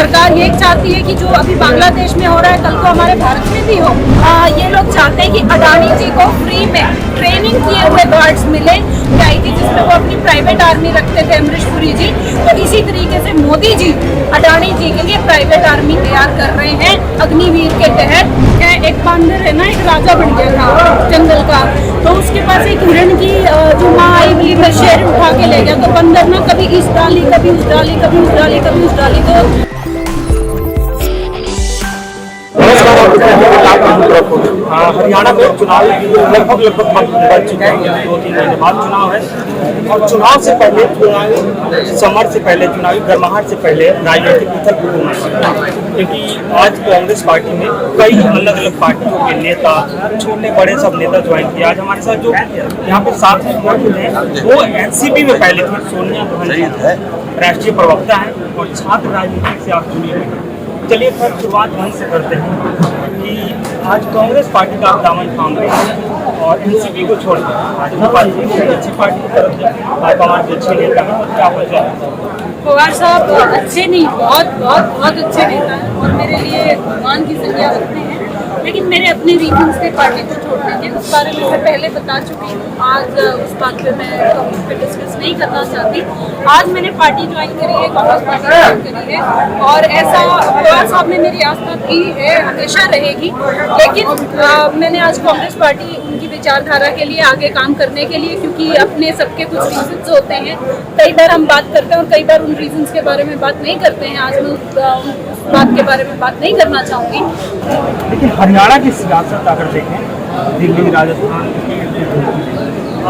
सरकार ये चाहती है कि जो अभी बांग्लादेश में हो रहा है कल को हमारे भारत में भी हो। ये लोग चाहते हैं कि अडानी जी को फ्री में ट्रेनिंग किए हुए गार्ड्स मिले, आई थी जिसमें वो अपनी प्राइवेट आर्मी रखते थे अमरीश पुरी जी। तो इसी तरीके से मोदी जी अडानी जी के लिए प्राइवेट आर्मी तैयार कर रहे हैं अग्निवीर के तहत। एक बांदर है ना, एक राजा बन गया था जंगल का, तो उसके पास एक हिरण की जो माँ आई मिली में शेर उठा के ले गया, तो बंदर ना कभी इस डाली कभी उस डाली कभी उस डाली कभी उस डाली। तो हरियाणा में चुनाव लगभग बढ़ चुके हैं, 2-3 महीने बाद चुनाव है और चुनाव से पहले, समर से पहले, चुनावी गर्माहट से पहले राजनीतिक उथल पुथल होना, क्योंकि आज कांग्रेस पार्टी में कई अलग अलग पार्टियों के नेता, छोटे बड़े सब नेता ज्वाइन किए। आज हमारे साथ जो यहाँ पे साथ में मौजूद हैं वो एनसीपी में पहले थे, सोनिया गांधी राष्ट्रीय प्रवक्ता है और छात्र राजनीति से आप जुड़ी हुई हैं। चलिए फिर शुरुआत वहीं से करते हैं कि आज कांग्रेस पार्टी का आप दामन थाम रहे हैं और एनसीपी को छोड़कर भाजपा पार्टी अच्छी पार्टी की तरफ भाजपा हमारे अच्छे नेता हैं, और क्या वजह है? पवार साहब अच्छे नहीं, बहुत अच्छे नेता हैं और मेरे लिए भगवान की संज्ञा रखते हैं, लेकिन मेरे अपने रीजन से पार्टी को छोड़ने के उस बारे में मैं पहले बता चुकी हूँ। आज उस बात पे मैं उस पर डिस्कस नहीं करना चाहती। आज मैंने पार्टी ज्वाइन करी है, कांग्रेस पार्टी ज्वाइन करी है और ऐसा पवार साहब ने मेरी आस्था की है, हमेशा रहेगी। लेकिन मैंने आज कांग्रेस पार्टी उनकी विचारधारा के लिए आगे काम करने के लिए, क्योंकि अपने सबके कुछ रीजन्स होते हैं, कई बार हम बात करते हैं और कई बार उन रीजन्स के बारे में बात नहीं करते हैं। आज मैं उस बात के बारे में बात नहीं करना चाहूँगी। लेकिन हरियाणा की सियासत अगर देखें, दिल्ली, राजस्थान,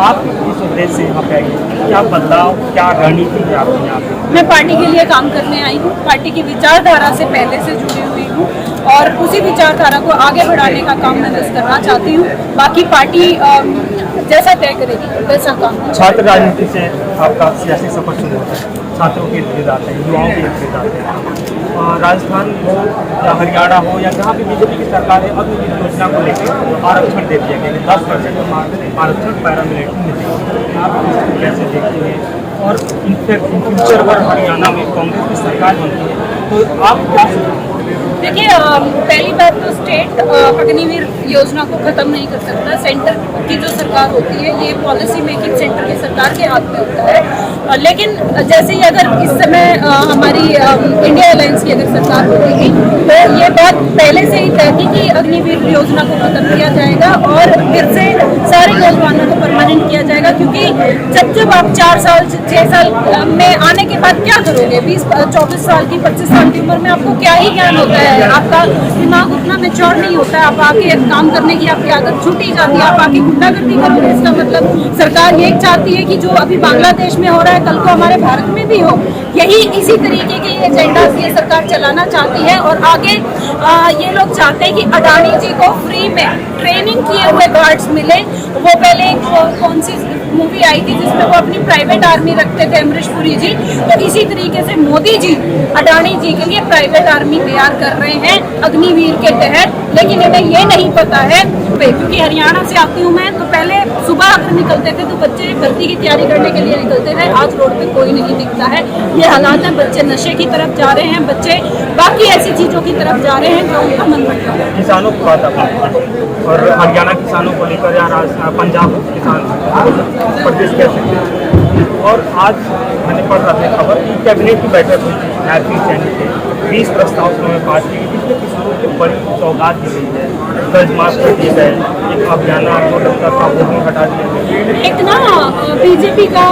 आप किस उद्देश्य से यहाँ पे आई, क्या बदलाव, क्या रणनीति है आपके यहाँ पे? मैं पार्टी के लिए काम करने आई हूँ, पार्टी की विचारधारा से पहले से जुड़ी हुई हूँ और उसी विचारधारा को आगे बढ़ाने का काम मैं बस करना चाहती हूँ। बाकी पार्टी जैसा तय करेगी वैसा काम। छात्र राजनीति से आपका सियासी सफर शुरू होता है, छात्रों के इर्द आते हैं, युवाओं के इर्द आते हैं। राजस्थान हो या हरियाणा हो या जहाँ भी बीजेपी की सरकार है, अग्निवीर योजना को लेकर आरक्षण दे दिया गया, 10% आरक्षण पैरामिलिट्री मिलेगी। आप इसको कैसे देखते हैं? और इनफैक्ट इन फ्यूचर अगर हरियाणा में कांग्रेस की सरकार बनती है तो आप क्या सोचते हैं? देखिए, पहली बात तो स्टेट अग्निवीर योजना को खत्म नहीं कर सकता। सेंटर की जो सरकार होती है, ये पॉलिसी मेकिंग सेंटर की सरकार के हाथ में होता है। लेकिन जैसे ही अगर इस समय हमारी इंडिया अलायंस की अगर सरकार होती थी तो ये बात पहले से ही तय थी कि अग्निवीर योजना को खत्म किया जाएगा और फिर से सारे नौजवानों को परमानेंट किया जाएगा। क्योंकि जब आप 4 साल 6 साल में आने के बाद क्या करोगे? 20-24 साल की 25 साल की उम्र में आपको क्या ही ज्ञान होता है? आपका दिमाग उतना मैच्योर नहीं होता है। आप आके काम करने की आपकी आदत छूटी जाती है, आप आके गुंडागर्दी करोगे। इसका मतलब सरकार ये चाहती है कि जो अभी बांग्लादेश में हो रहा है कल को हमारे भारत में भी हो। यही इसी तरीके के एजेंडा ये सरकार चलाना चाहती है और आगे ये लोग चाहते हैं कि अडानी जी को फ्री में ट्रेनिंग किए हुए गार्ड्स मिले। वो पहले कौन सी मूवी आई थी जिसमें वो अपनी प्राइवेट आर्मी रखते थे अमरीश पुरी जी, तो इसी तरीके से मोदी जी अडानी जी के लिए प्राइवेट आर्मी तैयार कर रहे हैं अग्निवीर के तहत। लेकिन इन्हें ये नहीं पता है, क्योंकि हरियाणा से आती हूँ मैं, तो पहले सुबह अगर निकलते थे तो बच्चे भर्ती की तैयारी करने के लिए निकलते थे। आज रोड पे कोई नहीं दिखता है। ये हालात है, बच्चे नशे की तरफ जा रहे हैं, बच्चे बाकी ऐसी चीजों की तरफ जा रहे हैं जो उनका मन बढ़ता है। किसानों की बात और हरियाणा किसानों को लेकर या पंजाब किसान प्रदेश कैसे, और आज मैंने पढ़ रहा था खबर कि कैबिनेट की बैठक हुई थी, हैप्पी सैनी के 20 प्रस्ताव उन्होंने पास किए, जिसमें किसानों की बड़ी सौगात दी गई है। कर्ज माफ कर दिए गए, एक अभियान जो लगता था वो भी हटा दिया गया। एक ना बीजेपी का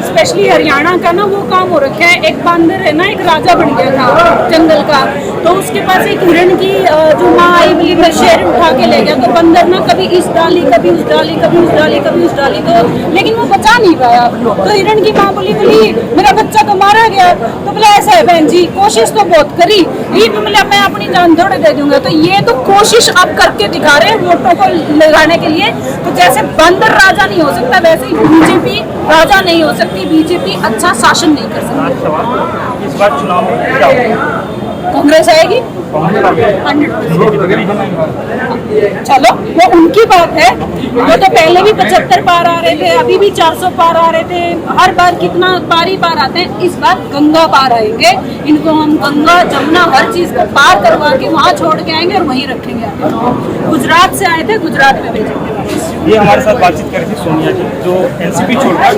स्पेशली हरियाणा का ना वो काम हो रखा है, एक बांदर है ना, एक राजा बन गया था जंगल का, तो उसके पास एक हिरण की जो माँ आई मिली में शेर उठा के ले गया, तो बंदर ना कभी इस डाली कभी उस डाली कभी उस डाली कभी उस डाली, तो लेकिन वो बचा नहीं पाया। तो हिरण की माँ बोली मेरा बच्चा तो मारा गया, तो बोला ऐसा है बहन जी, कोशिश तो बहुत करी, ये तो बोला मैं अपनी जान थोड़े दे दूंगा। तो ये तो कोशिश आप करके दिखा रहे हैं वोटों को लगाने के लिए। तो जैसे बंदर राजा नहीं हो सकता, वैसे ही बीजेपी राजा नहीं हो सकती, बीजेपी अच्छा शासन नहीं कर सकती। इस बार चुनाव में क्या होगा? कांग्रेस आएगी। चलो वो उनकी बात है। वो तो पहले भी 75 पार आ रहे थे, अभी भी 400 पार आ रहे थे, हर बार कितना पार ही पार आते हैं। इस बार गंगा पार आएंगे, इनको हम गंगा जमुना हर चीज को पार करवा के वहाँ छोड़ के आएंगे और वहीं रखेंगे आगे। गुजरात से आए थे, गुजरात में भेजेंगे। ये हमारे साथ बातचीत करी थी सोनिया जी, जो एनसीपी छोड़कर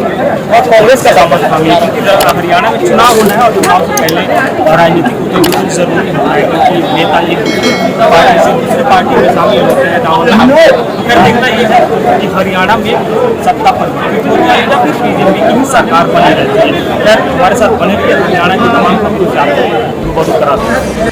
और कांग्रेस का दामन थामी, क्योंकि हरियाणा में चुनाव होना है और चुनाव से पहले राजनीतिक उद्योग जरूरी होता है, क्योंकि नेता एक पार्टी से दूसरे पार्टी में शामिल होते हैं। फिर देखना ये है कि हरियाणा में सत्ता परिवर्तन हो जाए या फिर बीजेपी की ही सरकार बनी रहती है। खैर हमारे साथ बने रहिए, हरियाणा के तमाम खबरों से आपको रूबरू कराते हैं।